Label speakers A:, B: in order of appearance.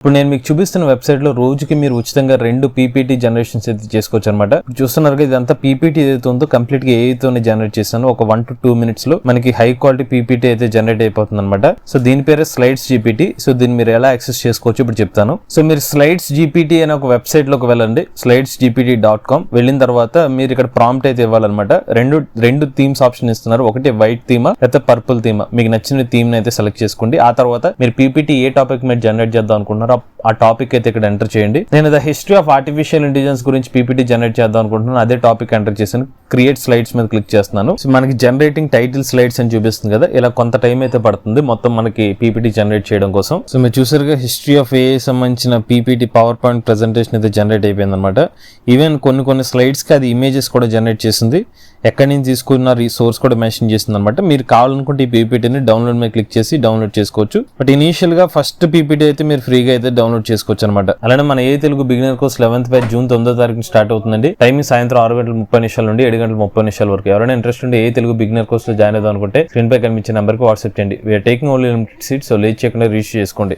A: ఇప్పుడు నేను మీకు చూపిస్తున్న వెబ్సైట్ లో రోజుకి మీరు ఉచితంగా 2 పీపీటీ జనరేషన్స్ అయితే చేసుకోవచ్చు అనమాట. చూస్తున్నారు ఇదంతా పీపీటీ ఏదైతే ఉందో కంప్లీట్ గా AI తోనే జనరేట్ చేశాను. ఒక 1 to 2 minutes లో మనకి హై క్వాలిటీ పీపీటీ అయితే జనరేట్ అయిపోతుంది అనమాట. సో దీని పేరే స్లైడ్స్ జీపీటీ. సో దీన్ని మీరు ఎలా యాక్సెస్ చేసుకోవచ్చు ఇప్పుడు చెప్తాను. సో మీరు స్లైడ్స్ జీపీటీ అనే ఒక వెబ్సైట్ లోకి వెళ్ళండి, slidesgpt.com. వెళ్ళిన తర్వాత మీరు ఇక్కడ ప్రాంప్ట్ అయితే ఇవ్వాలన్నమాట. రెండు థీమ్స్ ఆప్షన్ ఇస్తున్నారు. ఒకటి వైట్ థీమా లేకపోతే పర్పుల్ థీమా, మీకు నచ్చిన థీమ్ అయితే సెలెక్ట్ చేసుకోండి. ఆ తర్వాత మీరు పీపీటీ ఏ టాపిక్ మీద జనరేట్ చేద్దాం అనుకుంటున్నారు ఆ టాపిక్ అయితే ఇక్కడ ఎంటర్ చేయండి. నేను the history of artificial intelligence గురించి పీపీటీ జనరేట్ చేద్దాం అనుకుంటున్నాను. అదే టాపిక్ ఎంటర్ చేశాను. క్రియేట్ స్లైడ్స్ మీద క్లిక్ చేస్తున్నాను. సో మనకి జనరేటింగ్ టైటిల్ స్లైడ్స్ అని చూపిస్తుంది కదా, ఇలా కొంత టైం అయితే పడుతుంది మొత్తం మనకి పీపీటీ జనరేట్ చేయడం కోసం. సో మీరు చూసారుగా హిస్టరీ ఆఫ్ ఏ సంబంధించిన పీపీటీ పవర్ పాయింట్ ప్రెజెంటేషన్ అయితే జనరేట్ అయిపోయింది అనమాట. ఈవెన్ కొన్ని స్లైడ్స్ కి అది ఇమేజెస్ కూడా జనరేట్ చేసింది. ఎక్కడి నుంచి తీసుకున్న రిసోర్స్ కూడా మెన్షన్ చేసింది అనమాట. మీరు కావాలనుకుంటే ఈ పీపీటీని డౌన్లోడ్ మీద క్లిక్ చేసి డౌన్లోడ్ చేసుకోవచ్చు. బట్ ఇనీషియల్ గా ఫస్ట్ పీపీటీ అయితే మీరు ఫ్రీగా అయితే డౌన్లోడ్ చేసుకోవచ్చు అనమాట. అలానే మన ఏ Telugu beginner course 11th batch June 9వ తారీఖున స్టార్ట్ అవుతుందండి. టైమింగ్ సాయంత్రం 6:30 నుండి 7:30 వరకు. ఎవరైనా ఇంట్రెస్ట్ ఉంటే ఏ తెలుగు బిగినర్ కోర్స్ లో జాయిన్ అవుదాం అనుకుంటే స్క్రీన్ పై కనిపించే నెంబర్ కి వాట్సాప్ చేయండి. We are taking only limited seats. So late చేయకుండా రిజిస్టర్ చేసుకోండి.